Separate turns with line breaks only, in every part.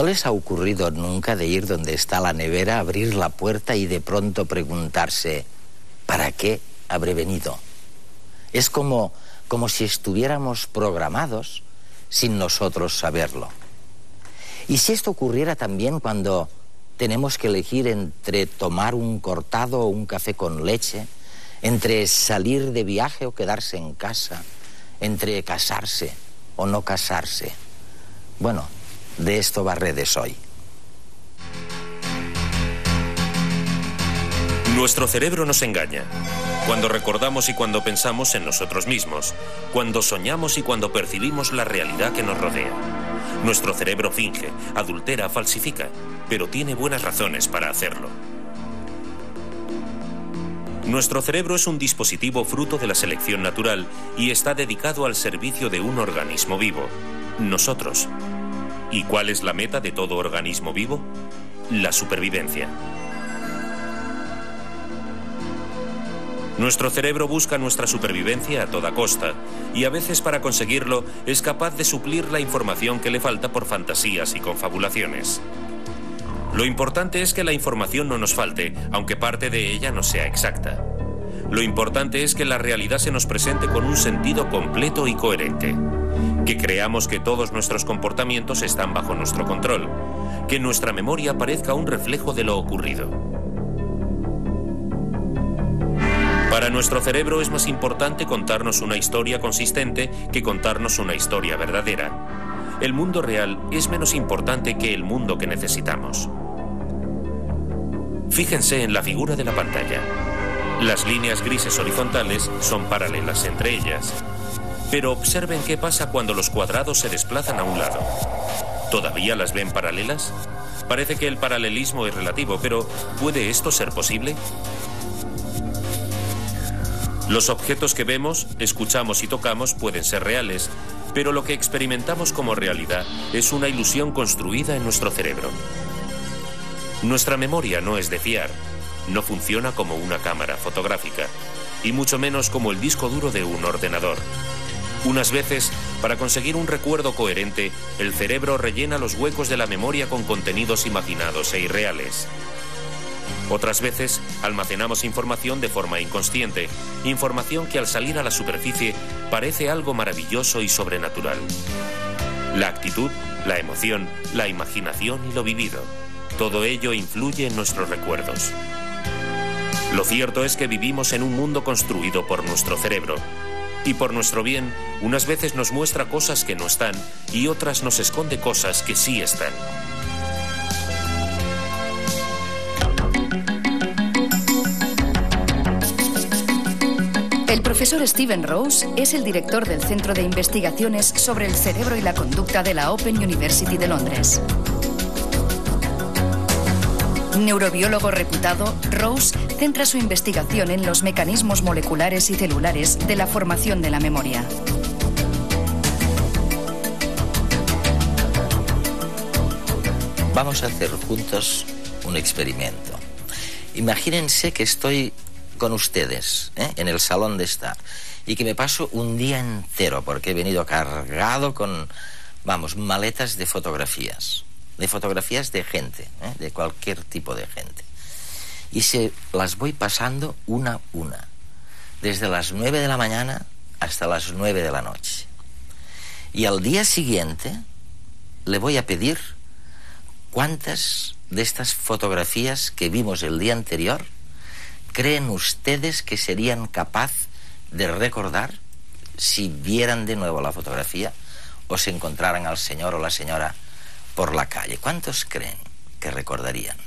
les ha ocurrido nunca de ir donde está la nevera, abrir la puerta y de pronto preguntarse, ¿para qué habré venido? Es como si estuviéramos programados sin nosotros saberlo. Y si esto ocurriera también cuando tenemos que elegir entre tomar un cortado o un café con leche, entre salir de viaje o quedarse en casa, entre casarse o no casarse. Bueno, de esto va Redes hoy.
Nuestro cerebro nos engaña. Cuando recordamos y cuando pensamos en nosotros mismos, cuando soñamos y cuando percibimos la realidad que nos rodea. Nuestro cerebro finge, adultera, falsifica, pero tiene buenas razones para hacerlo. Nuestro cerebro es un dispositivo fruto de la selección natural y está dedicado al servicio de un organismo vivo, nosotros. ¿Y cuál es la meta de todo organismo vivo? La supervivencia. Nuestro cerebro busca nuestra supervivencia a toda costa y a veces para conseguirlo es capaz de suplir la información que le falta por fantasías y confabulaciones. Lo importante es que la información no nos falte, aunque parte de ella no sea exacta. Lo importante es que la realidad se nos presente con un sentido completo y coherente. Que creamos que todos nuestros comportamientos están bajo nuestro control. Que nuestra memoria parezca un reflejo de lo ocurrido. Para nuestro cerebro es más importante contarnos una historia consistente que contarnos una historia verdadera. El mundo real es menos importante que el mundo que necesitamos. Fíjense en la figura de la pantalla. Las líneas grises horizontales son paralelas entre ellas. Pero observen qué pasa cuando los cuadrados se desplazan a un lado. ¿Todavía las ven paralelas? Parece que el paralelismo es relativo, pero ¿puede esto ser posible? Los objetos que vemos, escuchamos y tocamos pueden ser reales, pero lo que experimentamos como realidad es una ilusión construida en nuestro cerebro. Nuestra memoria no es de fiar, no funciona como una cámara fotográfica, y mucho menos como el disco duro de un ordenador. Unas veces, para conseguir un recuerdo coherente, el cerebro rellena los huecos de la memoria con contenidos imaginados e irreales. Otras veces, almacenamos información de forma inconsciente, información que al salir a la superficie parece algo maravilloso y sobrenatural. La actitud, la emoción, la imaginación y lo vivido, todo ello influye en nuestros recuerdos. Lo cierto es que vivimos en un mundo construido por nuestro cerebro. Y por nuestro bien, unas veces nos muestra cosas que no están y otras nos esconde cosas que sí están.
El profesor Steven Rose es el director del Centro de Investigaciones sobre el Cerebro y la Conducta de la Open University de Londres. Neurobiólogo reputado, Rose centra su investigación en los mecanismos moleculares y celulares de la formación de la memoria.
Vamos a hacer juntos un experimento. Imagínense que estoy con ustedes, en el salón de estar, y que me paso un día entero, porque he venido cargado con, maletas de fotografías de gente, de cualquier tipo de gente. Y se las voy pasando una a una, desde las 9 de la mañana hasta las 9 de la noche. Y al día siguiente le voy a pedir cuántas de estas fotografías que vimos el día anterior creen ustedes que serían capaz de recordar si vieran de nuevo la fotografía o se encontraran al señor o la señora por la calle. ¿Cuántos creen que recordarían?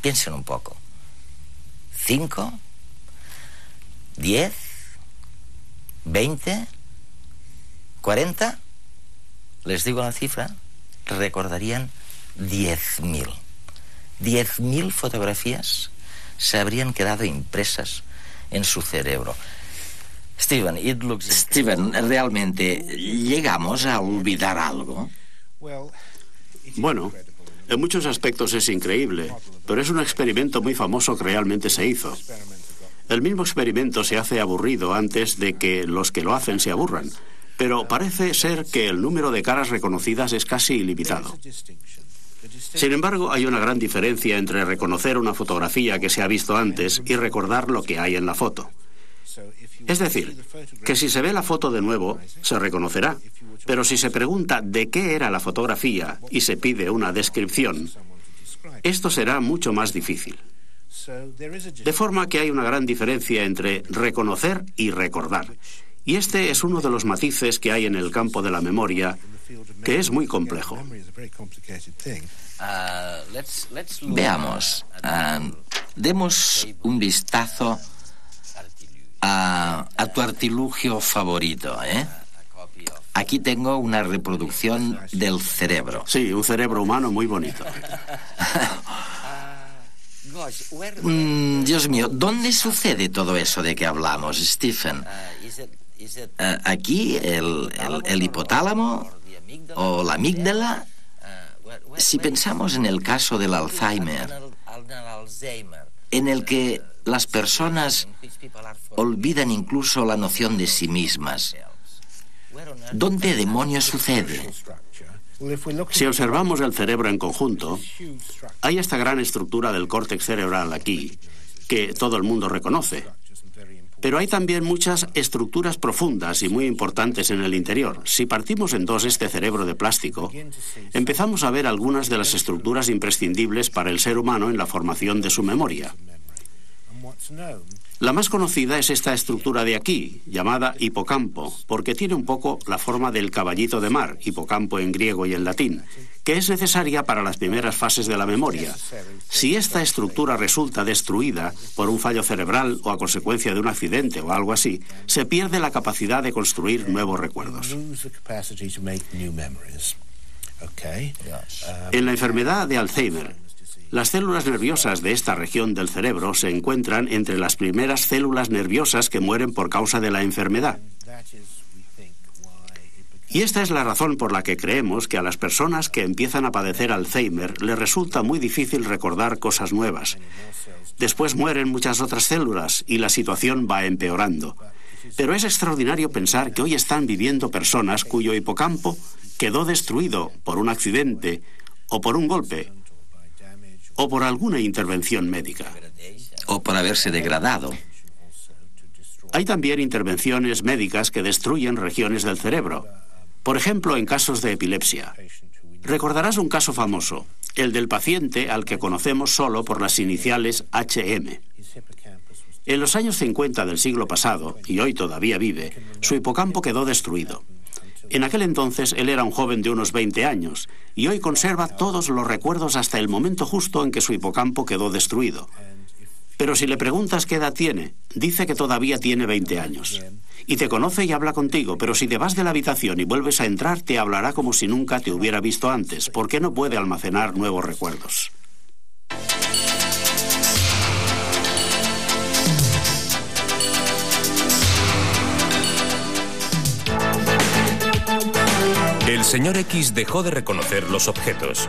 Piensen un poco. ¿5? ¿10? ¿20? ¿40? Les digo la cifra. Recordarían 10.000. 10.000 fotografías se habrían quedado impresas en su cerebro. Steven, ¿realmente llegamos a olvidar algo?
Bueno, en muchos aspectos es increíble, pero es un experimento muy famoso que realmente se hizo. El mismo experimento se hace aburrido antes de que los que lo hacen se aburran, pero parece ser que el número de caras reconocidas es casi ilimitado. Sin embargo, hay una gran diferencia entre reconocer una fotografía que se ha visto antes y recordar lo que hay en la foto. Es decir, que si se ve la foto de nuevo, se reconocerá, pero si se pregunta de qué era la fotografía y se pide una descripción, esto será mucho más difícil. De forma que hay una gran diferencia entre reconocer y recordar. Y este es uno de los matices que hay en el campo de la memoria, que es muy complejo.
Veamos, demos un vistazo a tu artilugio favorito, ¿eh? Aquí tengo una reproducción del cerebro.
Sí, un cerebro humano muy bonito.
Dios mío, ¿dónde sucede todo eso de que hablamos, Stephen? ¿Aquí el hipotálamo o la amígdala? Si pensamos en el caso del Alzheimer, en el que las personas olvidan incluso la noción de sí mismas, ¿dónde demonios sucede?
Si observamos el cerebro en conjunto, hay esta gran estructura del córtex cerebral aquí, que todo el mundo reconoce. Pero hay también muchas estructuras profundas y muy importantes en el interior. Si partimos en dos este cerebro de plástico, empezamos a ver algunas de las estructuras imprescindibles para el ser humano en la formación de su memoria. La más conocida es esta estructura de aquí, llamada hipocampo, porque tiene un poco la forma del caballito de mar, hipocampo en griego y en latín, que es necesaria para las primeras fases de la memoria. Si esta estructura resulta destruida por un fallo cerebral o a consecuencia de un accidente o algo así, se pierde la capacidad de construir nuevos recuerdos. En la enfermedad de Alzheimer, las células nerviosas de esta región del cerebro se encuentran entre las primeras células nerviosas que mueren por causa de la enfermedad. Y esta es la razón por la que creemos que a las personas que empiezan a padecer Alzheimer les resulta muy difícil recordar cosas nuevas. Después mueren muchas otras células y la situación va empeorando. Pero es extraordinario pensar que hoy están viviendo personas cuyo hipocampo quedó destruido por un accidente o por un golpe, o por alguna intervención médica.
O por haberse degradado.
Hay también intervenciones médicas que destruyen regiones del cerebro. Por ejemplo, en casos de epilepsia. Recordarás un caso famoso, el del paciente al que conocemos solo por las iniciales HM. En los años 50 del siglo pasado, y hoy todavía vive, su hipocampo quedó destruido. En aquel entonces él era un joven de unos 20 años y hoy conserva todos los recuerdos hasta el momento justo en que su hipocampo quedó destruido. Pero si le preguntas qué edad tiene, dice que todavía tiene 20 años. Y te conoce y habla contigo, pero si te vas de la habitación y vuelves a entrar, te hablará como si nunca te hubiera visto antes, porque no puede almacenar nuevos recuerdos.
El señor X dejó de reconocer los objetos.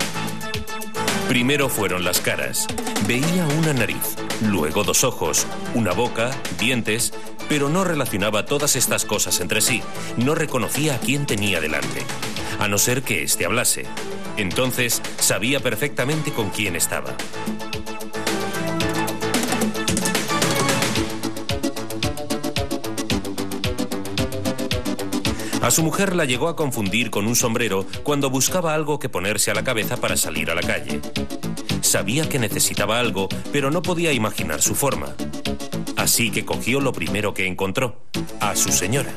Primero fueron las caras. Veía una nariz, luego dos ojos, una boca, dientes, pero no relacionaba todas estas cosas entre sí. No reconocía a quién tenía delante, a no ser que éste hablase. Entonces sabía perfectamente con quién estaba. A su mujer la llegó a confundir con un sombrero cuando buscaba algo que ponerse a la cabeza para salir a la calle. Sabía que necesitaba algo, pero no podía imaginar su forma. Así que cogió lo primero que encontró, a su señora.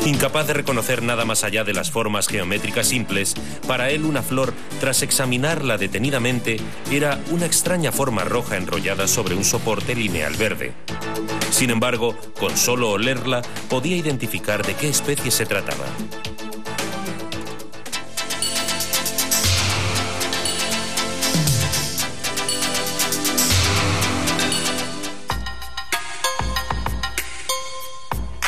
Incapaz de reconocer nada más allá de las formas geométricas simples, para él una flor, tras examinarla detenidamente, era una extraña forma roja enrollada sobre un soporte lineal verde. Sin embargo, con solo olerla, podía identificar de qué especie se trataba.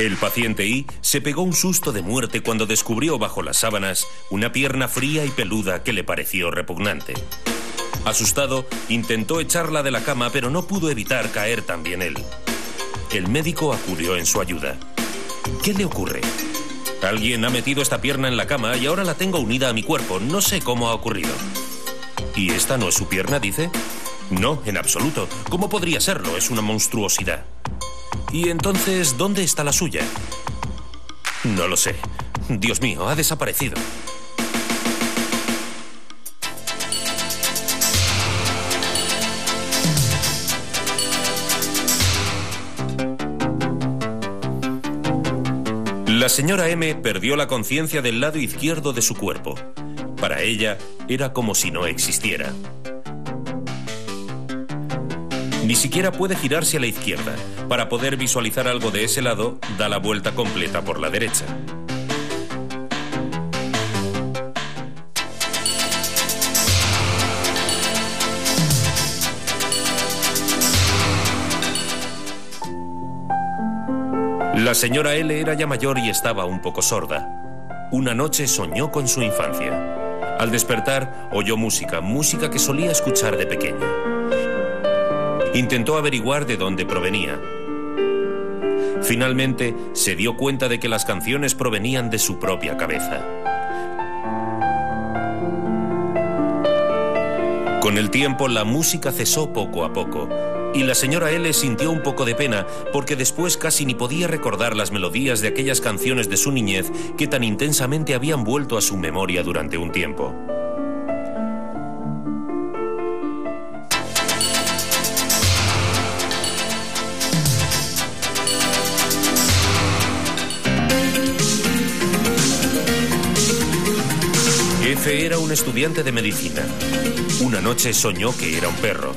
El paciente Y se pegó un susto de muerte cuando descubrió bajo las sábanas una pierna fría y peluda que le pareció repugnante. Asustado, intentó echarla de la cama, pero no pudo evitar caer también él. El médico acudió en su ayuda. ¿Qué le ocurre? Alguien ha metido esta pierna en la cama y ahora la tengo unida a mi cuerpo. No sé cómo ha ocurrido. ¿Y esta no es su pierna, dice? No, en absoluto. ¿Cómo podría serlo? Es una monstruosidad. ¿Y entonces dónde está la suya? No lo sé. Dios mío, ha desaparecido. La señora M perdió la conciencia del lado izquierdo de su cuerpo. Para ella era como si no existiera. Ni siquiera puede girarse a la izquierda. Para poder visualizar algo de ese lado, da la vuelta completa por la derecha. La señora L era ya mayor y estaba un poco sorda. Una noche soñó con su infancia. Al despertar, oyó música que solía escuchar de pequeña. Intentó averiguar de dónde provenía. Finalmente, se dio cuenta de que las canciones provenían de su propia cabeza. Con el tiempo, la música cesó poco a poco. Y la señora L sintió un poco de pena porque después casi ni podía recordar las melodías de aquellas canciones de su niñez que tan intensamente habían vuelto a su memoria durante un tiempo. F era un estudiante de medicina. Una noche soñó que era un perro.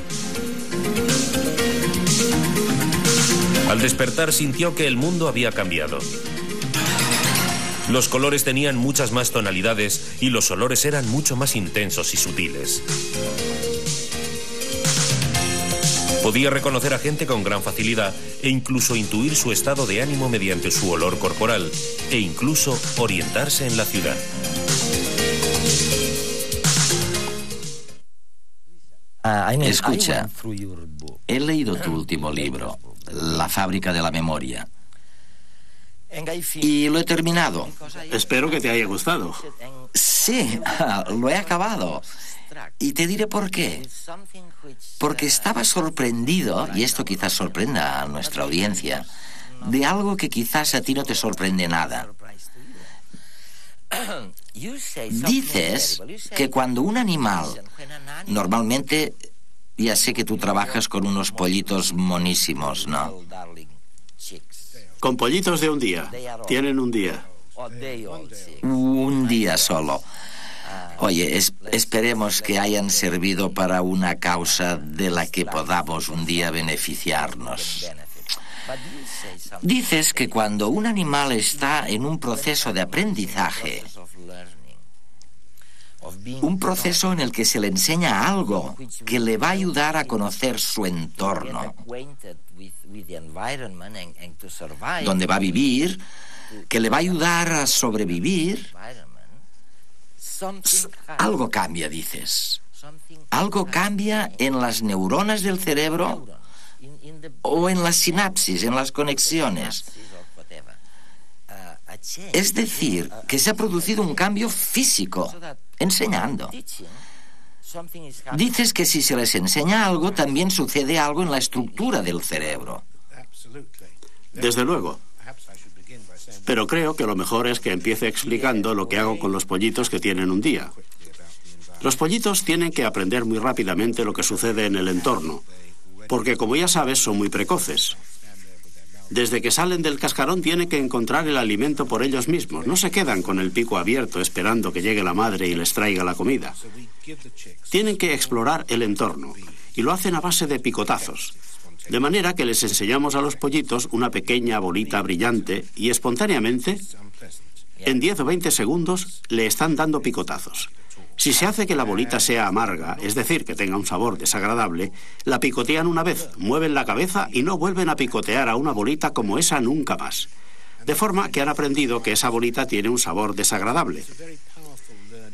Al despertar sintió que el mundo había cambiado. Los colores tenían muchas más tonalidades y los olores eran mucho más intensos y sutiles. Podía reconocer a gente con gran facilidad e incluso intuir su estado de ánimo mediante su olor corporal e incluso orientarse en la ciudad.
Escucha, he leído tu último libro, La fábrica de la memoria, y lo he terminado.
Espero que te haya gustado.
Sí, lo he acabado. Y te diré por qué. Porque estaba sorprendido, y esto quizás sorprenda a nuestra audiencia, de algo que quizás a ti no te sorprende nada. Dices que cuando un animal, normalmente, ya sé que tú trabajas con unos pollitos monísimos, ¿no?
Con pollitos de un día. Tienen un día.
Un día solo. Oye, esperemos que hayan servido para una causa de la que podamos un día beneficiarnos. Dices que cuando un animal está en un proceso de aprendizaje, un proceso en el que se le enseña algo que le va a ayudar a conocer su entorno, donde va a vivir, que le va a ayudar a sobrevivir, algo cambia, dices. Algo cambia en las neuronas del cerebro o en las sinapsis, en las conexiones. Es decir, que se ha producido un cambio físico, enseñando. Dices que si se les enseña algo, también sucede algo en la estructura del cerebro.
Desde luego. Pero creo que lo mejor es que empiece explicando lo que hago con los pollitos que tienen un día. Los pollitos tienen que aprender muy rápidamente lo que sucede en el entorno, porque como ya sabes, son muy precoces. Desde que salen del cascarón tienen que encontrar el alimento por ellos mismos. No se quedan con el pico abierto esperando que llegue la madre y les traiga la comida. Tienen que explorar el entorno y lo hacen a base de picotazos. De manera que les enseñamos a los pollitos una pequeña bolita brillante y espontáneamente, en 10 o 20 segundos, le están dando picotazos. Si se hace que la bolita sea amarga, es decir, que tenga un sabor desagradable, la picotean una vez, mueven la cabeza y no vuelven a picotear a una bolita como esa nunca más. De forma que han aprendido que esa bolita tiene un sabor desagradable.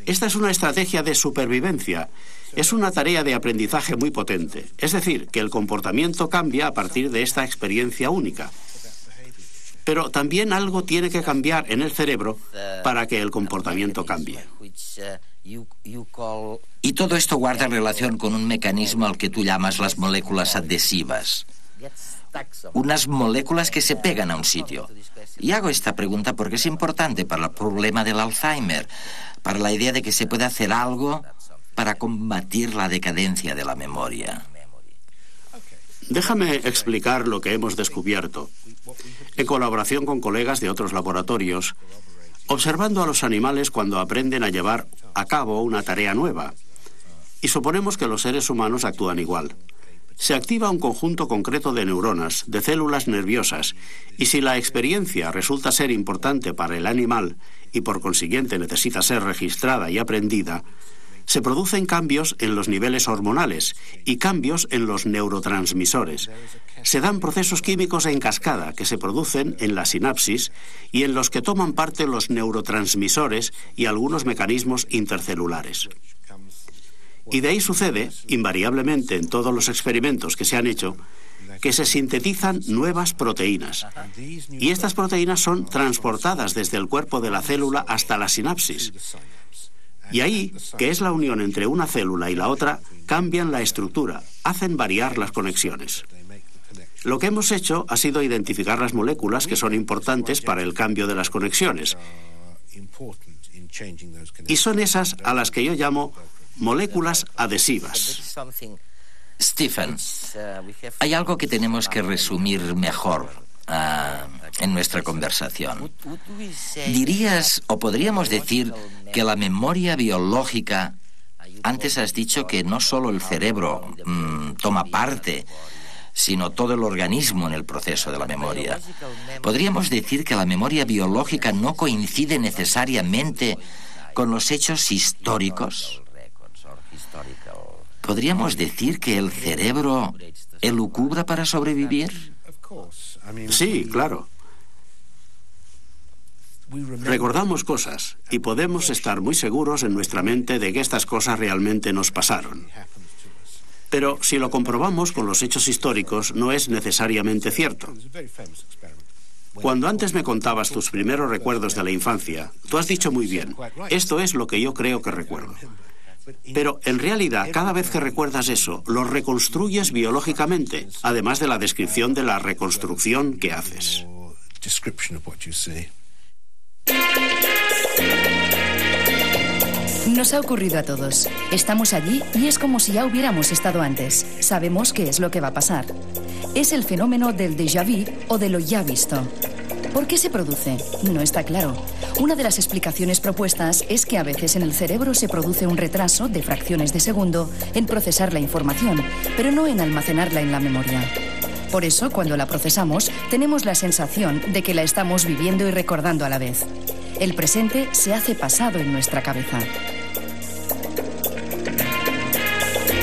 Esta es una estrategia de supervivencia. Es una tarea de aprendizaje muy potente. Es decir, que el comportamiento cambia a partir de esta experiencia única. Pero también algo tiene que cambiar en el cerebro para que el comportamiento cambie.
Y todo esto guarda relación con un mecanismo al que tú llamas las moléculas adhesivas. Unas moléculas que se pegan a un sitio. Y hago esta pregunta porque es importante para el problema del Alzheimer, para la idea de que se puede hacer algo para combatir la decadencia de la memoria.
Déjame explicar lo que hemos descubierto. En colaboración con colegas de otros laboratorios, observando a los animales cuando aprenden a llevar a cabo una tarea nueva. Y suponemos que los seres humanos actúan igual. Se activa un conjunto concreto de neuronas, de células nerviosas, y si la experiencia resulta ser importante para el animal y por consiguiente necesita ser registrada y aprendida, se producen cambios en los niveles hormonales y cambios en los neurotransmisores. Se dan procesos químicos en cascada que se producen en la sinapsis y en los que toman parte los neurotransmisores y algunos mecanismos intercelulares. Y de ahí sucede, invariablemente en todos los experimentos que se han hecho, que se sintetizan nuevas proteínas. Y estas proteínas son transportadas desde el cuerpo de la célula hasta la sinapsis. Y ahí, que es la unión entre una célula y la otra, cambian la estructura, hacen variar las conexiones. Lo que hemos hecho ha sido identificar las moléculas que son importantes para el cambio de las conexiones. Y son esas a las que yo llamo moléculas adhesivas.
Stephen, hay algo que tenemos que resumir mejor en nuestra conversación. ¿Dirías o podríamos decir que la memoria biológica, antes has dicho que no solo el cerebro toma parte, sino todo el organismo en el proceso de la memoria? ¿Podríamos decir que la memoria biológica no coincide necesariamente con los hechos históricos? ¿Podríamos decir que el cerebro elucubra para sobrevivir?
Sí, claro. Recordamos cosas y podemos estar muy seguros en nuestra mente de que estas cosas realmente nos pasaron. Pero si lo comprobamos con los hechos históricos, no es necesariamente cierto. Cuando antes me contabas tus primeros recuerdos de la infancia, tú has dicho muy bien, esto es lo que yo creo que recuerdo. Pero en realidad, cada vez que recuerdas eso, lo reconstruyes biológicamente, además de la descripción de la reconstrucción que haces.
Nos ha ocurrido a todos. Estamos allí y es como si ya hubiéramos estado antes. Sabemos qué es lo que va a pasar. Es el fenómeno del déjà vu o de lo ya visto. ¿Por qué se produce? No está claro. Una de las explicaciones propuestas es que a veces en el cerebro se produce un retraso de fracciones de segundo en procesar la información, pero no en almacenarla en la memoria. Por eso, cuando la procesamos, tenemos la sensación de que la estamos viviendo y recordando a la vez. El presente se hace pasado en nuestra cabeza.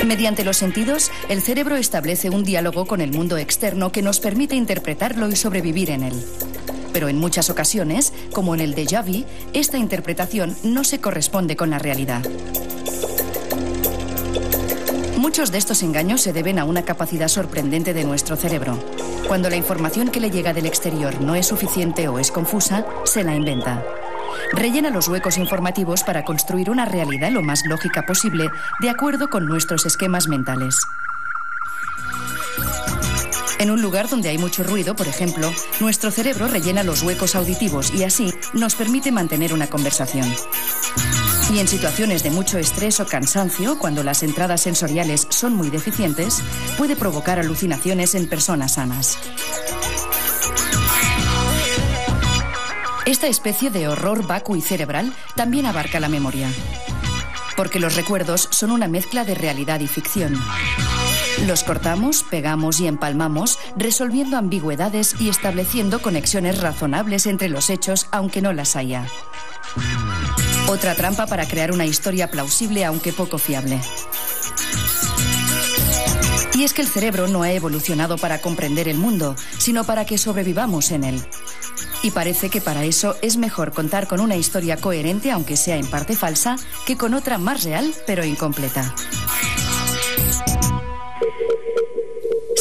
Mediante los sentidos, el cerebro establece un diálogo con el mundo externo que nos permite interpretarlo y sobrevivir en él. Pero en muchas ocasiones, como en el déjà vu, esta interpretación no se corresponde con la realidad. Muchos de estos engaños se deben a una capacidad sorprendente de nuestro cerebro. Cuando la información que le llega del exterior no es suficiente o es confusa, se la inventa. Rellena los huecos informativos para construir una realidad lo más lógica posible, de acuerdo con nuestros esquemas mentales. En un lugar donde hay mucho ruido, por ejemplo, nuestro cerebro rellena los huecos auditivos y así nos permite mantener una conversación. Y en situaciones de mucho estrés o cansancio, cuando las entradas sensoriales son muy deficientes, puede provocar alucinaciones en personas sanas. Esta especie de horror vacui cerebral también abarca la memoria, porque los recuerdos son una mezcla de realidad y ficción. Los cortamos, pegamos y empalmamos, resolviendo ambigüedades y estableciendo conexiones razonables entre los hechos, aunque no las haya. Otra trampa para crear una historia plausible, aunque poco fiable. Y es que el cerebro no ha evolucionado para comprender el mundo, sino para que sobrevivamos en él. Y parece que para eso es mejor contar con una historia coherente, aunque sea en parte falsa, que con otra más real, pero incompleta.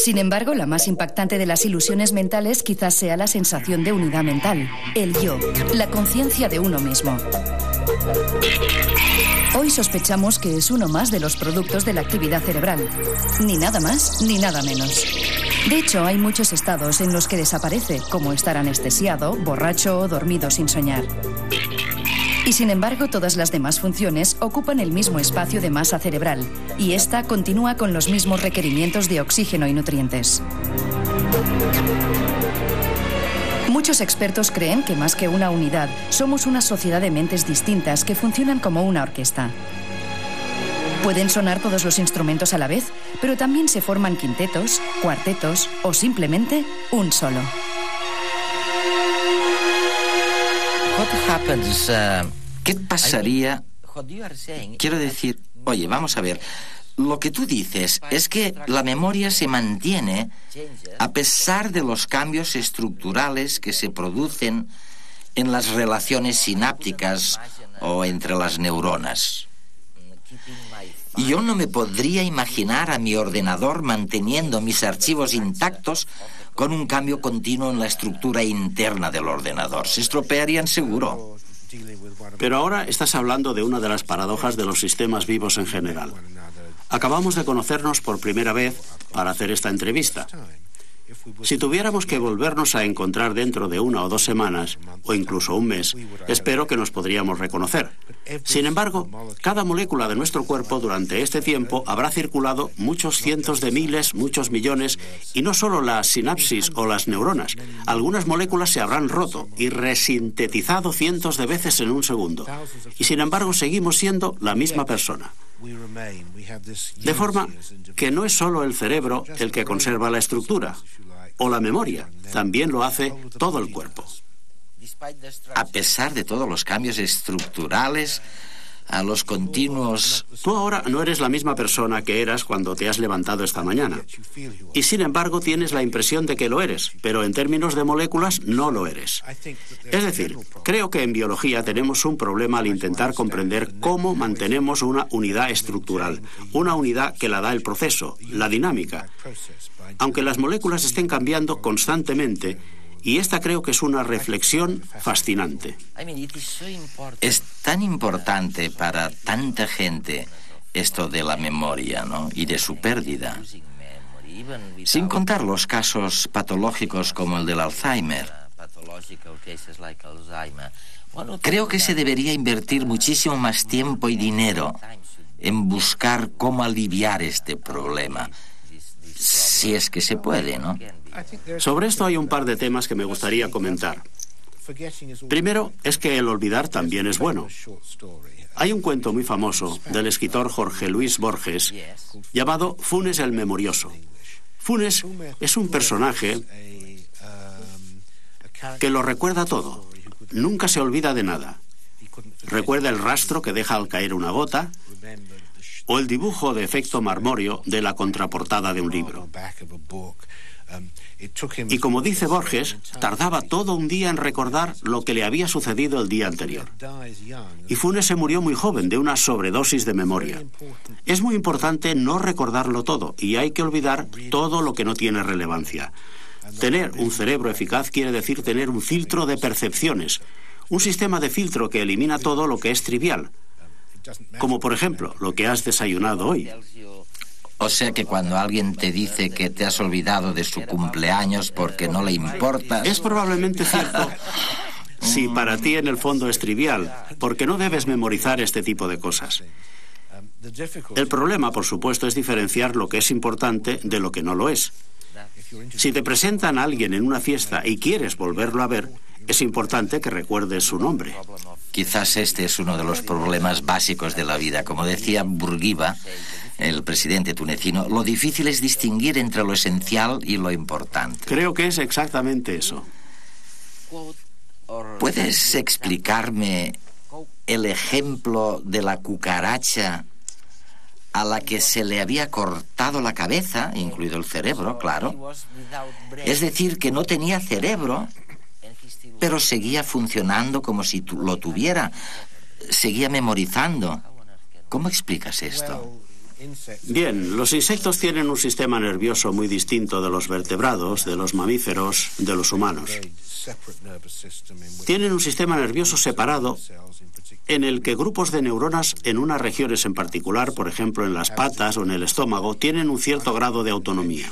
Sin embargo, la más impactante de las ilusiones mentales quizás sea la sensación de unidad mental, el yo, la conciencia de uno mismo. Hoy sospechamos que es uno más de los productos de la actividad cerebral. Ni nada más, ni nada menos. De hecho, hay muchos estados en los que desaparece, como estar anestesiado, borracho o dormido sin soñar. Y sin embargo, todas las demás funciones ocupan el mismo espacio de masa cerebral, y esta continúa con los mismos requerimientos de oxígeno y nutrientes. Muchos expertos creen que más que una unidad, somos una sociedad de mentes distintas que funcionan como una orquesta. Pueden sonar todos los instrumentos a la vez, pero también se forman quintetos, cuartetos o simplemente un solo.
¿Qué pasaría? Quiero decir, oye, vamos a ver. Lo que tú dices es que la memoria se mantiene a pesar de los cambios estructurales que se producen en las relaciones sinápticas o entre las neuronas. Yo no me podría imaginar a mi ordenador manteniendo mis archivos intactos con un cambio continuo en la estructura interna del ordenador. Se estropearían seguro.
Pero ahora estás hablando de una de las paradojas de los sistemas vivos en general. Acabamos de conocernos por primera vez para hacer esta entrevista. Si tuviéramos que volvernos a encontrar dentro de 1 o 2 semanas, o incluso un mes, espero que nos podríamos reconocer. Sin embargo, cada molécula de nuestro cuerpo durante este tiempo habrá circulado muchos cientos de miles, muchos millones, y no solo las sinapsis o las neuronas. Algunas moléculas se habrán roto y resintetizado cientos de veces en un segundo. Y sin embargo, seguimos siendo la misma persona. De forma que no es solo el cerebro el que conserva la estructura o la memoria, también lo hace todo el cuerpo.
A pesar de todos los cambios estructurales, a los continuos...
Tú ahora no eres la misma persona que eras cuando te has levantado esta mañana. Y sin embargo tienes la impresión de que lo eres, pero en términos de moléculas no lo eres. Es decir, creo que en biología tenemos un problema al intentar comprender cómo mantenemos una unidad estructural, una unidad que la da el proceso, la dinámica. Aunque las moléculas estén cambiando constantemente, y esta creo que es una reflexión fascinante.
Es tan importante para tanta gente esto de la memoria, ¿no? Y de su pérdida. Sin contar los casos patológicos como el del Alzheimer. Creo que se debería invertir muchísimo más tiempo y dinero en buscar cómo aliviar este problema. Si es que se puede, ¿no?
Sobre esto hay un par de temas que me gustaría comentar. Primero, es que el olvidar también es bueno. Hay un cuento muy famoso del escritor Jorge Luis Borges llamado Funes el Memorioso. Funes es un personaje que lo recuerda todo. Nunca se olvida de nada. Recuerda el rastro que deja al caer una gota o el dibujo de efecto marmóreo de la contraportada de un libro. Y como dice Borges, tardaba todo un día en recordar lo que le había sucedido el día anterior. Y Funes se murió muy joven de una sobredosis de memoria. Es muy importante no recordarlo todo y hay que olvidar todo lo que no tiene relevancia. Tener un cerebro eficaz quiere decir tener un filtro de percepciones, un sistema de filtro que elimina todo lo que es trivial, como por ejemplo lo que has desayunado hoy.
O sea que cuando alguien te dice que te has olvidado de su cumpleaños porque no le importa...
Es probablemente cierto si para ti en el fondo es trivial, porque no debes memorizar este tipo de cosas. El problema, por supuesto, es diferenciar lo que es importante de lo que no lo es. Si te presentan a alguien en una fiesta y quieres volverlo a ver, es importante que recuerdes su nombre.
Quizás este es uno de los problemas básicos de la vida. Como decía Bourguiba, el presidente tunecino, lo difícil es distinguir entre lo esencial y lo importante.
Creo que es exactamente eso.
¿Puedes explicarme el ejemplo de la cucaracha a la que se le había cortado la cabeza, incluido el cerebro, claro? Es decir, que no tenía cerebro, pero seguía funcionando como si lo tuviera. Seguía memorizando. ¿Cómo explicas esto?
Bien, los insectos tienen un sistema nervioso muy distinto de los vertebrados, de los mamíferos, de los humanos. Tienen un sistema nervioso separado en el que grupos de neuronas en unas regiones en particular, por ejemplo en las patas o en el estómago, tienen un cierto grado de autonomía.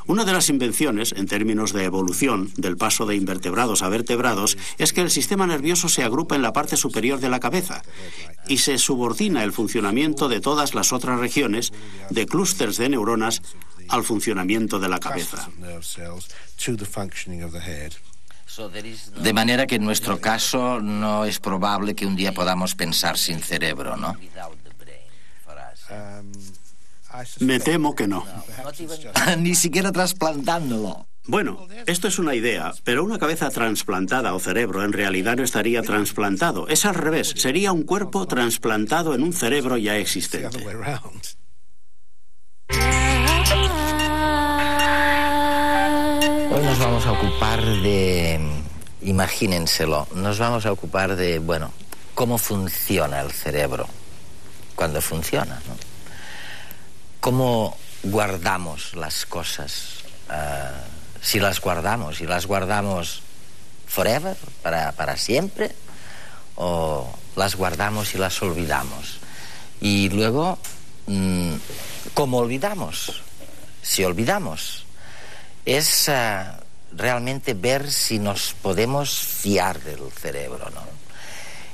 Una de las invenciones, en términos de evolución, del paso de invertebrados a vertebrados, es que el sistema nervioso se agrupa en la parte superior de la cabeza y se subordina el funcionamiento de todas las otras regiones, de clústeres de neuronas, al funcionamiento de la cabeza.
De manera que en nuestro caso no es probable que un día podamos pensar sin cerebro, ¿no?
Me temo que no.
Ni siquiera trasplantándolo.
Bueno, esto es una idea, pero una cabeza trasplantada o cerebro en realidad no estaría trasplantado. Es al revés, sería un cuerpo trasplantado en un cerebro ya existente.
Hoy nos vamos a ocupar de, imagínenselo, nos vamos a ocupar de, bueno, cómo funciona el cerebro cuando funciona, ¿no? ¿Cómo guardamos las cosas? Si las guardamos forever, para siempre, o las guardamos y las olvidamos. Y luego, ¿cómo olvidamos? Si olvidamos, es realmente ver si nos podemos fiar del cerebro, ¿no?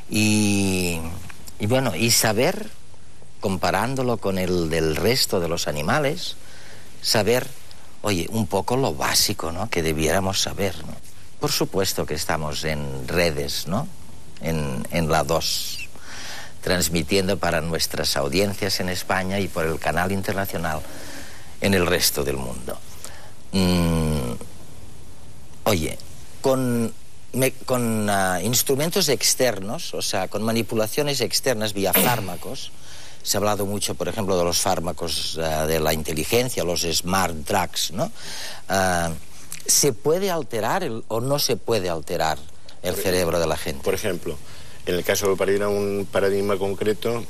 Y bueno, y saber, comparándolo con el del resto de los animales, saber, oye, un poco lo básico, ¿no?, que debiéramos saber, ¿no? Por supuesto que estamos en redes, ¿no?, en la 2, transmitiendo para nuestras audiencias en España y por el canal internacional en el resto del mundo. Oye, con instrumentos externos, o sea, con manipulaciones externas vía fármacos. Se ha hablado mucho, por ejemplo, de los fármacos de la inteligencia, los smart drugs, ¿no? ¿Se puede alterar o no se puede alterar el cerebro de la gente?
Por ejemplo, en el caso, para ir a un paradigma concreto,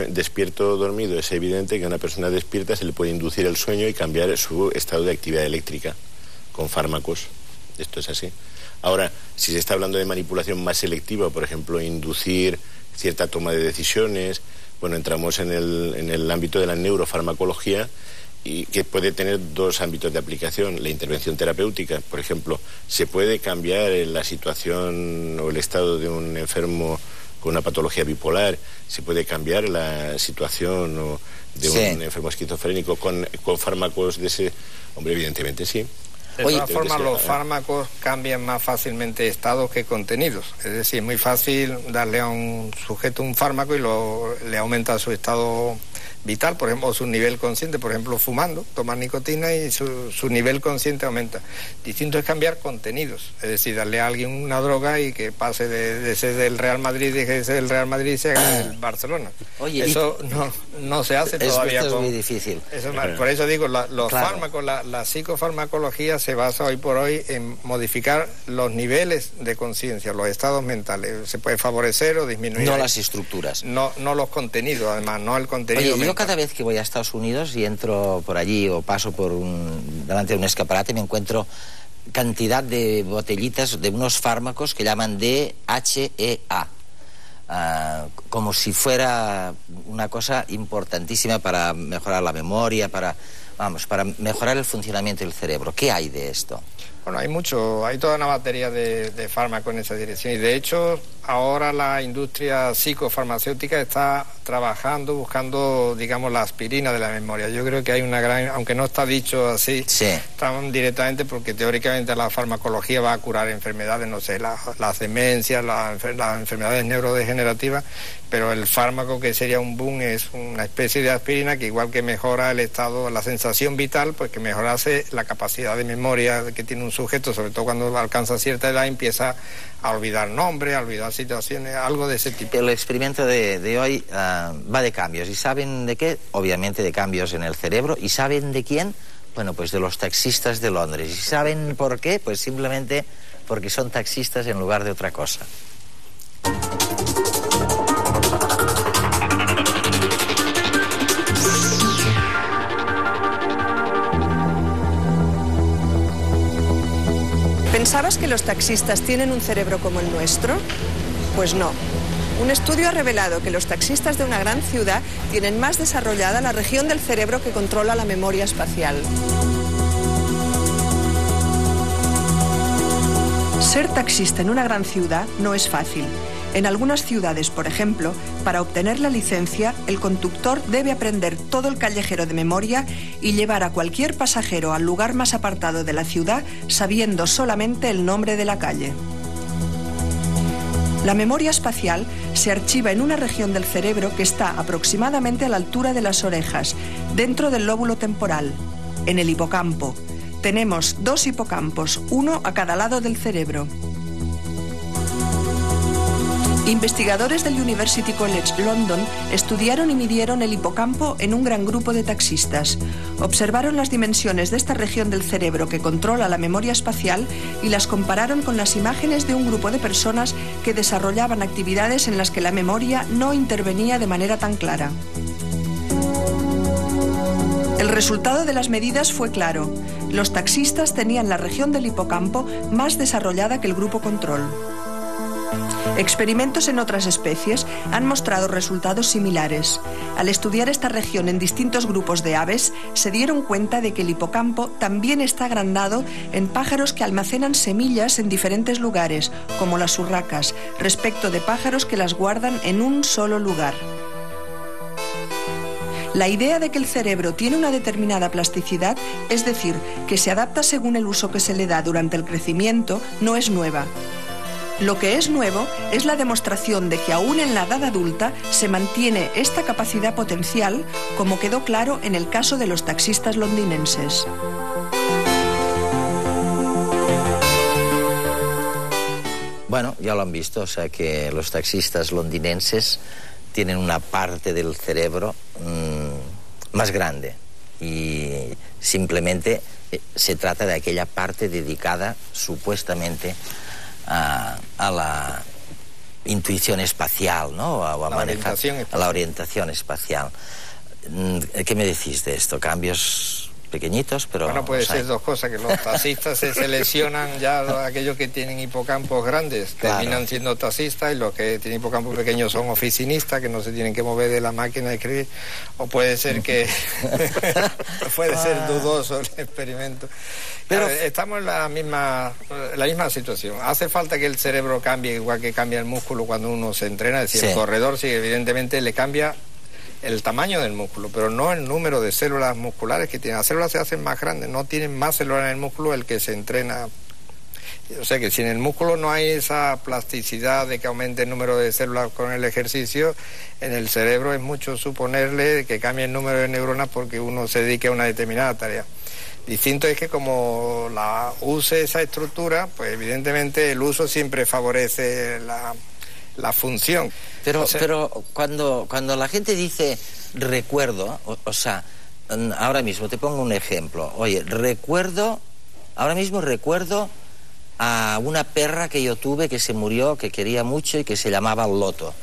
despierto o dormido, es evidente que a una persona despierta se le puede inducir el sueño y cambiar su estado de actividad eléctrica con fármacos. Esto es así. Ahora, si se está hablando de manipulación más selectiva, por ejemplo, inducir cierta toma de decisiones, bueno, entramos en el ámbito de la neurofarmacología, y que puede tener dos ámbitos de aplicación. La intervención terapéutica, por ejemplo, se puede cambiar la situación o el estado de un enfermo con una patología bipolar, se puede cambiar la situación de un enfermo esquizofrénico con fármacos de ese... Hombre, evidentemente sí.
De todas formas, los fármacos cambian más fácilmente estados que contenidos. Es decir, es muy fácil darle a un sujeto un fármaco y le aumenta su estado vital, por ejemplo, su nivel consciente, por ejemplo, fumando, tomar nicotina y su nivel consciente aumenta. Distinto es cambiar contenidos, es decir, darle a alguien una droga y que pase de ser del Real Madrid y que sea del Real Madrid y sea del Barcelona.
Oye,
eso no se hace todavía.
Esto es muy difícil.
Por eso digo, los fármacos, la psicofarmacología se basa hoy por hoy en modificar los niveles de conciencia, los estados mentales. Se puede favorecer o disminuir.
No las estructuras.
No los contenidos, además, no el contenido.
Oye, yo cada vez que voy a Estados Unidos y entro por allí o paso delante de un escaparate, me encuentro cantidad de botellitas de unos fármacos que llaman DHEA. Como si fuera una cosa importantísima para mejorar la memoria, para mejorar el funcionamiento del cerebro. ¿Qué hay de esto?
Bueno, hay toda una batería de fármacos en esa dirección y de hecho ahora la industria psicofarmacéutica está trabajando, buscando, digamos, la aspirina de la memoria. Yo creo que hay una gran, aunque no está dicho así, están directamente porque teóricamente la farmacología va a curar enfermedades, no sé, las demencias, las enfermedades neurodegenerativas, pero el fármaco que sería un boom es una especie de aspirina que igual que mejora el estado, la sensación vital, pues que mejorase la capacidad de memoria que tiene un sujeto, sobre todo cuando alcanza cierta edad, empieza a olvidar nombres, a olvidar situaciones, algo de ese tipo.
El experimento de hoy va de cambios. ¿Y saben de qué? Obviamente de cambios en el cerebro. ¿Y saben de quién? Bueno, pues de los taxistas de Londres. ¿Y saben por qué? Pues simplemente porque son taxistas en lugar de otra cosa.
¿Pensabas que los taxistas tienen un cerebro como el nuestro? Pues no. Un estudio ha revelado que los taxistas de una gran ciudad tienen más desarrollada la región del cerebro que controla la memoria espacial. Ser taxista en una gran ciudad no es fácil. En algunas ciudades, por ejemplo, para obtener la licencia, el conductor debe aprender todo el callejero de memoria y llevar a cualquier pasajero al lugar más apartado de la ciudad sabiendo solamente el nombre de la calle. La memoria espacial se archiva en una región del cerebro que está aproximadamente a la altura de las orejas, dentro del lóbulo temporal, en el hipocampo. Tenemos 2 hipocampos, uno a cada lado del cerebro. Investigadores del University College London estudiaron y midieron el hipocampo en un gran grupo de taxistas. Observaron las dimensiones de esta región del cerebro que controla la memoria espacial y las compararon con las imágenes de un grupo de personas que desarrollaban actividades en las que la memoria no intervenía de manera tan clara. El resultado de las medidas fue claro. Los taxistas tenían la región del hipocampo más desarrollada que el grupo control. Experimentos en otras especies han mostrado resultados similares. Al estudiar esta región en distintos grupos de aves, se dieron cuenta de que el hipocampo también está agrandado en pájaros que almacenan semillas en diferentes lugares, como las urracas, respecto de pájaros que las guardan en un solo lugar. La idea de que el cerebro tiene una determinada plasticidad, es decir, que se adapta según el uso que se le da durante el crecimiento, no es nueva. Lo que es nuevo es la demostración de que aún en la edad adulta se mantiene esta capacidad potencial, como quedó claro en el caso de los taxistas londinenses.
Bueno, ya lo han visto, o sea que los taxistas londinenses tienen una parte del cerebro más grande y simplemente se trata de aquella parte dedicada supuestamente a la intuición espacial, ¿no? A manejar a la orientación espacial. ¿Qué me decís de esto? ¿Cambios pequeñitos? Pero
bueno, puede ser 2 cosas, que los taxistas se seleccionan ya aquellos que tienen hipocampos grandes, terminan siendo taxistas, y los que tienen hipocampos pequeños son oficinistas, que no se tienen que mover de la máquina de escribir, o puede ser que puede ser dudoso el experimento. Pero estamos en la misma situación. Hace falta que el cerebro cambie, igual que cambia el músculo cuando uno se entrena. Es decir, el corredor, sí, evidentemente le cambia el tamaño del músculo, pero no el número de células musculares que tiene. Las células se hacen más grandes, no tienen más células en el músculo el que se entrena. O sea que si en el músculo no hay esa plasticidad de que aumente el número de células con el ejercicio, en el cerebro es mucho suponerle que cambie el número de neuronas porque uno se dedique a una determinada tarea. Distinto es que como la use esa estructura, pues evidentemente el uso siempre favorece la función.
Pero cuando la gente dice recuerdo, o sea, ahora mismo te pongo un ejemplo. Oye, ahora mismo recuerdo a una perra que yo tuve que se murió, que quería mucho y que se llamaba Loto.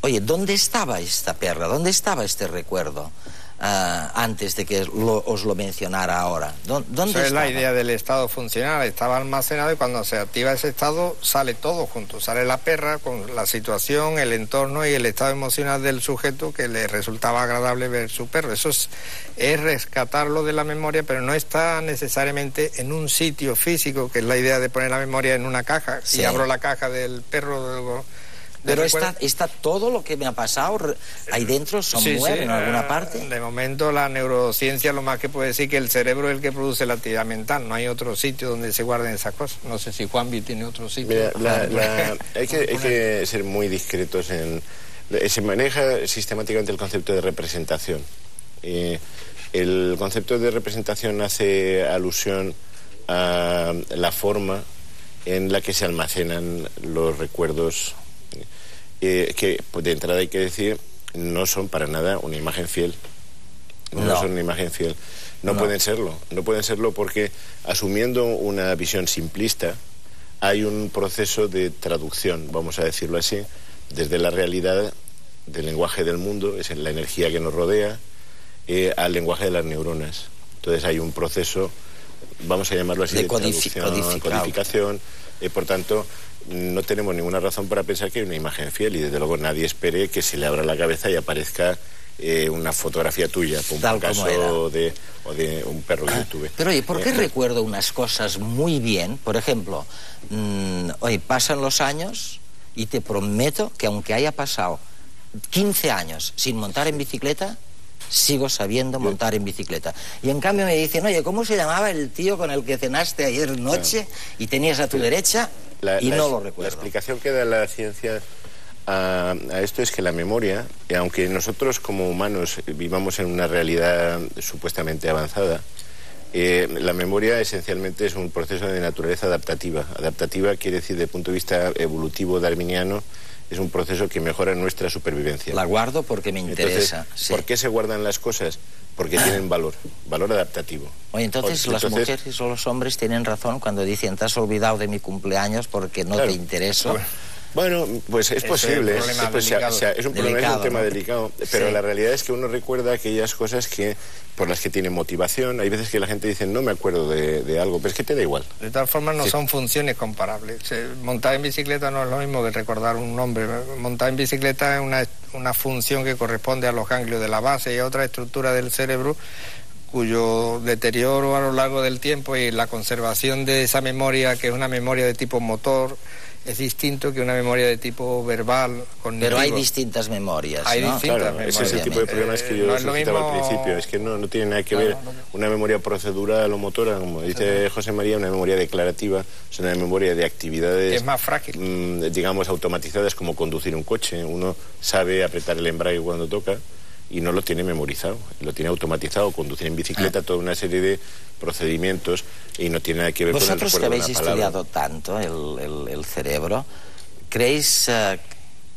Oye, ¿dónde estaba esta perra? ¿Dónde estaba este recuerdo? Antes de que os lo mencionara ahora. ¿Dónde
Esa es la idea del estado funcional. Estaba almacenado y cuando se activa ese estado sale todo junto. Sale la perra con la situación, el entorno y el estado emocional del sujeto que le resultaba agradable ver su perro. Eso es rescatarlo de la memoria, pero no está necesariamente en un sitio físico, que es la idea de poner la memoria en una caja. Sí. Y abro la caja del perro.
Pero está todo lo que me ha pasado ahí dentro, muere en alguna parte.
De momento la neurociencia lo más que puede decir que el cerebro es el que produce la actividad mental, no hay otro sitio donde se guarden esas cosas. No sé si Juanvi tiene otro sitio.
Mira, hay que ser muy discretos se maneja sistemáticamente el concepto de representación. El concepto de representación hace alusión a la forma en la que se almacenan los recuerdos, que pues, de entrada hay que decir, no son para nada una imagen fiel. No son una imagen fiel. No pueden serlo porque, asumiendo una visión simplista, hay un proceso de traducción, vamos a decirlo así, desde la realidad del lenguaje del mundo, es la energía que nos rodea, al lenguaje de las neuronas. Entonces hay un proceso vamos a llamarlo así, de codificación. Por tanto, no tenemos ninguna razón para pensar que hay una imagen fiel, y desde luego nadie espere que se le abra la cabeza y aparezca una fotografía tuya, por un caso de un perro que yo tuve.
Pero oye, ¿por qué recuerdo unas cosas muy bien? Por ejemplo, oye, pasan los años y te prometo que aunque haya pasado 15 años sin montar en bicicleta, sigo sabiendo montar en bicicleta. Y en cambio me dicen, oye, ¿cómo se llamaba el tío con el que cenaste ayer noche y tenías a tu derecha? Y no lo recuerdo.
La explicación que da la ciencia a esto es que la memoria, aunque nosotros como humanos vivamos en una realidad supuestamente avanzada, la memoria esencialmente es un proceso de naturaleza adaptativa. Adaptativa quiere decir, desde el punto de vista evolutivo darwiniano, es un proceso que mejora nuestra supervivencia.
La guardo porque me interesa.
Entonces, ¿por qué se guardan las cosas? Porque tienen valor adaptativo.
Oye, entonces las mujeres o los hombres tienen razón cuando dicen, te has olvidado de mi cumpleaños porque no te intereso.
Bueno, pues es posible, es un tema delicado, pero la realidad es que uno recuerda aquellas cosas por las que tiene motivación. Hay veces que la gente dice, no me acuerdo de algo, pero es que te da igual.
De todas formas, no son funciones comparables. Montar en bicicleta no es lo mismo que recordar un nombre. Montar en bicicleta es una función que corresponde a los ganglios de la base y a otra estructura del cerebro cuyo deterioro a lo largo del tiempo y la conservación de esa memoria, que es una memoria de tipo motor, es distinto que una memoria de tipo verbal, cognitivo.
Pero hay distintas memorias, ¿no?
Hay distintas memorias.
Ese es el tipo de problemas que yo suscitaba al principio. Es que no tiene nada que ver una memoria procedural o motora, como dice José María, una memoria declarativa, es una memoria de actividades...
Es más frágil.
Digamos, automatizadas, como conducir un coche. Uno sabe apretar el embrague cuando toca y no lo tiene memorizado, lo tiene automatizado. Conducir en bicicleta, toda una serie de procedimientos, y no tiene nada que ver con el recuerdo de una palabra.
Vosotros que habéis estudiado tanto el cerebro, ¿creéis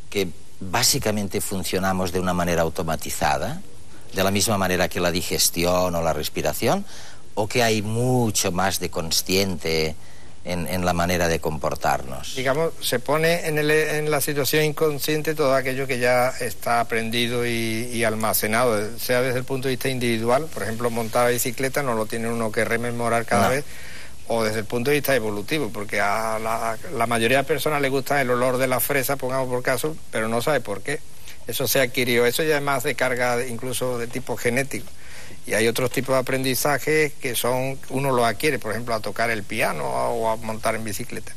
que básicamente funcionamos de una manera automatizada, de la misma manera que la digestión o la respiración, o que hay mucho más de consciente en la manera de comportarnos?
Digamos, se pone en la situación inconsciente todo aquello que ya está aprendido y almacenado, sea desde el punto de vista individual. Por ejemplo, montar bicicleta no lo tiene uno que rememorar cada vez, o desde el punto de vista evolutivo, porque a la mayoría de personas les gusta el olor de la fresa, pongamos por caso, pero no sabe por qué. Eso se adquirió, eso ya es más de carga incluso de tipo genético. Y hay otros tipos de aprendizaje que uno lo adquiere, por ejemplo, a tocar el piano o a montar en bicicleta.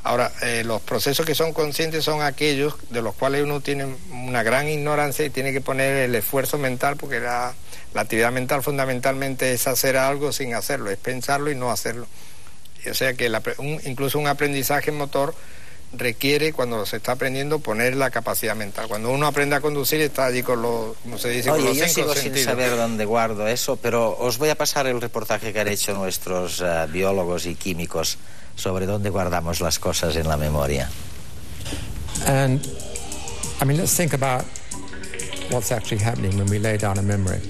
Ahora, los procesos que son conscientes son aquellos de los cuales uno tiene una gran ignorancia y tiene que poner el esfuerzo mental, porque la actividad mental fundamentalmente es hacer algo sin hacerlo, es pensarlo y no hacerlo. O sea que incluso un aprendizaje motor requiere, cuando se está aprendiendo, poner la capacidad mental. Cuando uno aprende a conducir está allí con los, como se dice, con los cinco sentidos.
Yo sigo sin saber dónde guardo eso, pero os voy a pasar el reportaje que han hecho nuestros biólogos y químicos sobre dónde guardamos las cosas en la memoria.
And let's think about what's actually happening when we lay down a memory.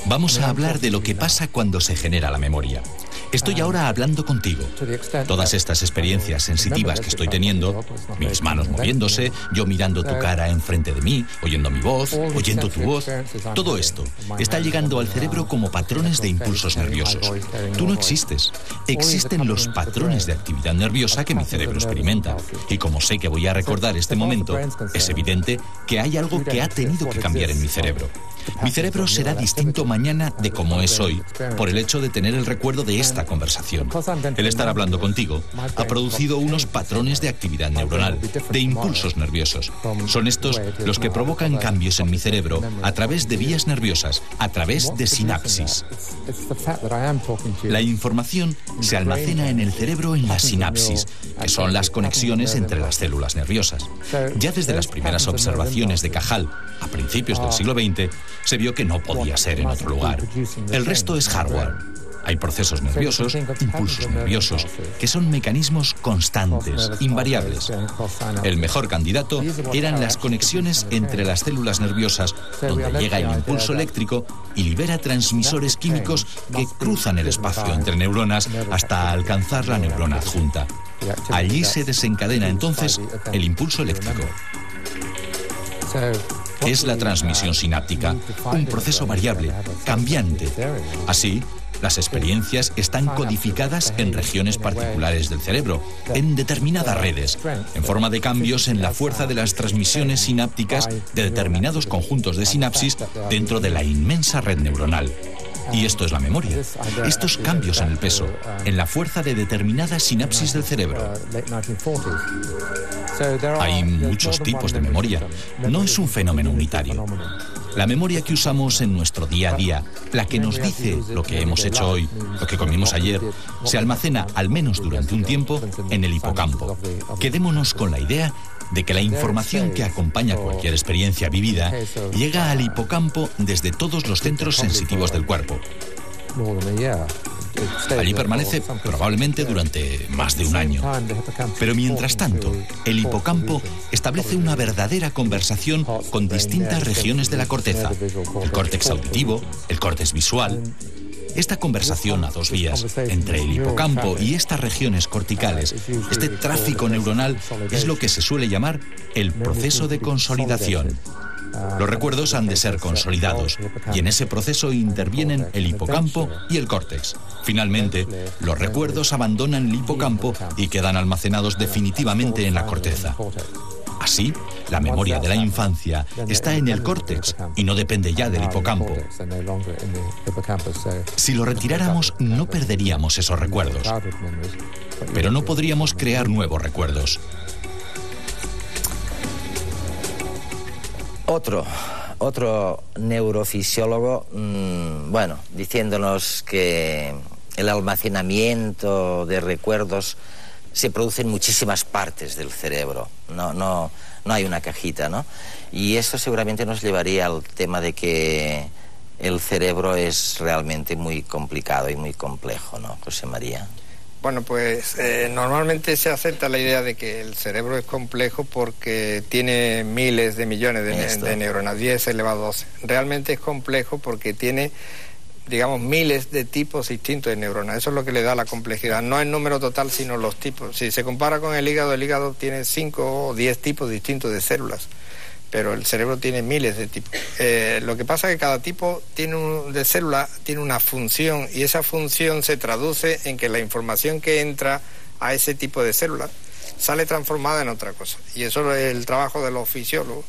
Vamos a hablar de lo que pasa cuando se genera la memoria. Estoy ahora hablando contigo. Todas estas experiencias sensitivas que estoy teniendo, mis manos moviéndose, yo mirando tu cara enfrente de mí, oyendo mi voz, oyendo tu voz, todo esto está llegando al cerebro como patrones de impulsos nerviosos. Tú no existes. Existen los patrones de actividad nerviosa que mi cerebro experimenta. Y como sé que voy a recordar este momento, es evidente que hay algo que ha tenido que cambiar en mi cerebro. Mi cerebro será distinto mañana de como es hoy, por el hecho de tener el recuerdo de esta conversación. El estar hablando contigo ha producido unos patrones de actividad neuronal, de impulsos nerviosos. Son estos los que provocan cambios en mi cerebro a través de vías nerviosas, a través de sinapsis. La información se almacena en el cerebro en la sinapsis, que son las conexiones entre las células nerviosas. Ya desde las primeras observaciones de Cajal, a principios del siglo XX, se vio que no podía ser en otro lugar. El resto es hardware. Hay procesos nerviosos, impulsos nerviosos, que son mecanismos constantes, invariables. El mejor candidato eran las conexiones entre las células nerviosas, donde llega el impulso eléctrico y libera transmisores químicos que cruzan el espacio entre neuronas hasta alcanzar la neurona adjunta. Allí se desencadena entonces el impulso eléctrico. Es la transmisión sináptica, un proceso variable, cambiante. Así, Las experiencias están codificadas en regiones particulares del cerebro, en determinadas redes, en forma de cambios en la fuerza de las transmisiones sinápticas de determinados conjuntos de sinapsis dentro de la inmensa red neuronal. Y esto es la memoria. Estos cambios en el peso, en la fuerza de determinadas sinapsis del cerebro. Hay muchos tipos de memoria. No es un fenómeno unitario. La memoria que usamos en nuestro día a día, la que nos dice lo que hemos hecho hoy, lo que comimos ayer, se almacena, al menos durante un tiempo, en el hipocampo. Quedémonos con la idea de que la información que acompaña cualquier experiencia vivida llega al hipocampo desde todos los centros sensitivos del cuerpo. Allí permanece probablemente durante más de un año. Pero mientras tanto, el hipocampo establece una verdadera conversación con distintas regiones de la corteza. El córtex auditivo, el córtex visual. Esta conversación a dos vías entre el hipocampo y estas regiones corticales, este tráfico neuronal, es lo que se suele llamar el proceso de consolidación. Los recuerdos han de ser consolidados y en ese proceso intervienen el hipocampo y el córtex. Finalmente, los recuerdos abandonan el hipocampo y quedan almacenados definitivamente en la corteza. Así, la memoria de la infancia está en el córtex y no depende ya del hipocampo. Si lo retiráramos, no perderíamos esos recuerdos, pero no podríamos crear nuevos recuerdos.
Otro neurofisiólogo, diciéndonos que el almacenamiento de recuerdos se produce en muchísimas partes del cerebro, no hay una cajita, ¿no? Y eso seguramente nos llevaría al tema de que el cerebro es realmente muy complicado y muy complejo, ¿no, José María?
Bueno, pues normalmente se acepta la idea de que el cerebro es complejo porque tiene miles de millones de neuronas, 10 elevado a 12. Realmente es complejo porque tiene, digamos, miles de tipos distintos de neuronas. Eso es lo que le da la complejidad. No el número total, sino los tipos. Si se compara con el hígado tiene 5 o 10 tipos distintos de células, pero el cerebro tiene miles de tipos. Lo que pasa es que cada tipo de célula tiene una función y esa función se traduce en que la información que entra a ese tipo de célula sale transformada en otra cosa. Y eso es el trabajo de los fisiólogos.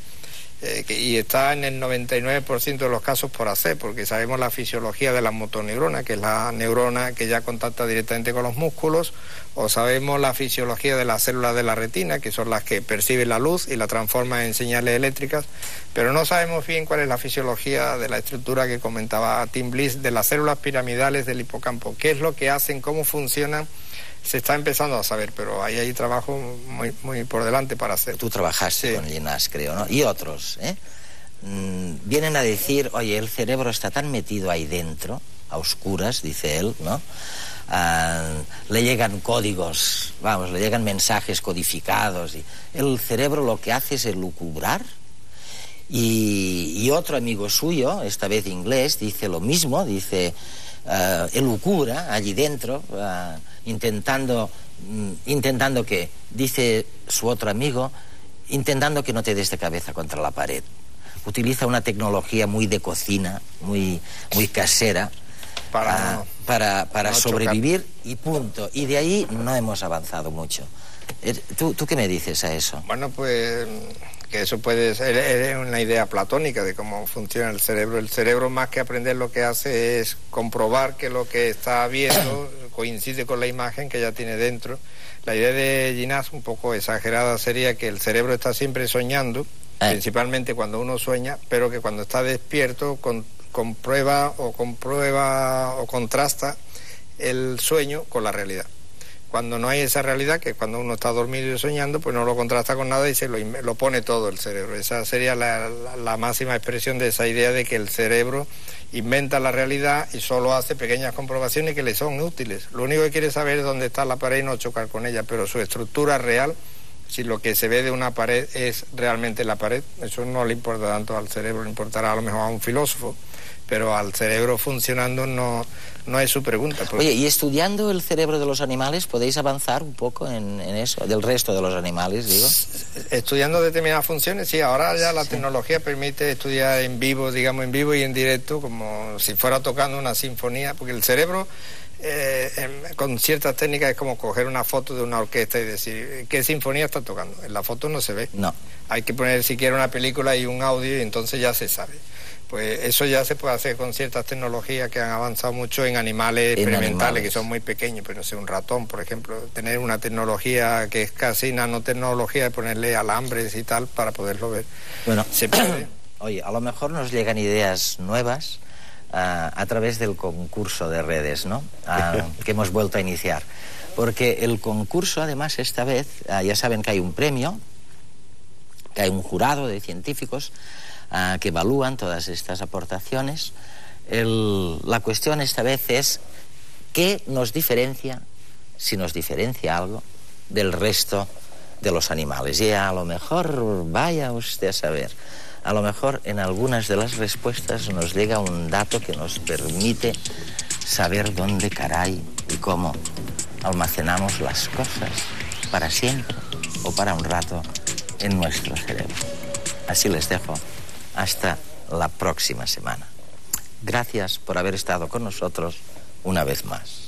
Y está en el 99% de los casos por hacer, porque sabemos la fisiología de la motoneurona, que es la neurona que ya contacta directamente con los músculos, o sabemos la fisiología de las células de la retina, que son las que perciben la luz y la transforman en señales eléctricas, pero no sabemos bien cuál es la fisiología de la estructura que comentaba Tim Bliss, de las células piramidales del hipocampo, qué es lo que hacen, cómo funcionan. Se está empezando a saber, pero ahí hay trabajo muy por delante para hacer.
Tú trabajaste con Llinás, creo, ¿no? Y otros, vienen a decir, oye, el cerebro está tan metido ahí dentro, a oscuras, dice él, ¿no? Le llegan códigos, le llegan mensajes codificados. Y el cerebro lo que hace es elucubrar. Y otro amigo suyo, esta vez inglés, dice lo mismo, dice... elucubra allí dentro, intentando que, dice su otro amigo, intentando que no te des de cabeza contra la pared. Utiliza una tecnología muy de cocina, muy casera, para sobrevivir chocar. Y punto. Y de ahí no hemos avanzado mucho. ¿Tú qué me dices a eso?
Bueno, pues... que eso puede ser una idea platónica de cómo funciona el cerebro. El cerebro, más que aprender, lo que hace es comprobar que lo que está viendo coincide con la imagen que ya tiene dentro. La idea de Llinás, un poco exagerada, sería que el cerebro está siempre soñando, principalmente cuando uno sueña, pero que cuando está despierto comprueba o contrasta el sueño con la realidad. Cuando no hay esa realidad, que cuando uno está dormido y soñando, pues no lo contrasta con nada y se lo pone todo el cerebro. Esa sería la máxima expresión de esa idea de que el cerebro inventa la realidad y solo hace pequeñas comprobaciones que le son útiles. Lo único que quiere saber es dónde está la pared y no chocar con ella, pero su estructura real Si lo que se ve de una pared es realmente la pared, eso no le importa tanto al cerebro, le importará a lo mejor a un filósofo, pero al cerebro funcionando no es su pregunta.
Oye, y estudiando el cerebro de los animales, ¿podéis avanzar un poco en eso? Del resto de los animales, digo.
Estudiando determinadas funciones, sí, ahora ya la tecnología permite estudiar en vivo, digamos en vivo y en directo, como si fuera tocando una sinfonía, porque el cerebro, con ciertas técnicas, es como coger una foto de una orquesta y decir, ¿qué sinfonía está tocando? En la foto no se ve.
No.
Hay que poner siquiera una película y un audio y entonces ya se sabe. Pues eso ya se puede hacer con ciertas tecnologías que han avanzado mucho en animales experimentales, que son muy pequeños, pero no sé, un ratón, por ejemplo, tener una tecnología que es casi nanotecnología de ponerle alambres y tal para poderlo ver.
Bueno,
se puede.
Oye, a lo mejor nos llegan ideas nuevas a través del concurso de redes, ¿no? Que hemos vuelto a iniciar. Porque el concurso, además, esta vez, ya saben que hay un premio, que hay un jurado de científicos que evalúan todas estas aportaciones. La cuestión esta vez es qué nos diferencia, si nos diferencia algo, del resto de los animales. Y a lo mejor, vaya usted a saber, a lo mejor en algunas de las respuestas nos llega un dato que nos permite saber dónde caray y cómo almacenamos las cosas para siempre o para un rato en nuestro cerebro. Así les dejo. Hasta la próxima semana. Gracias por haber estado con nosotros una vez más.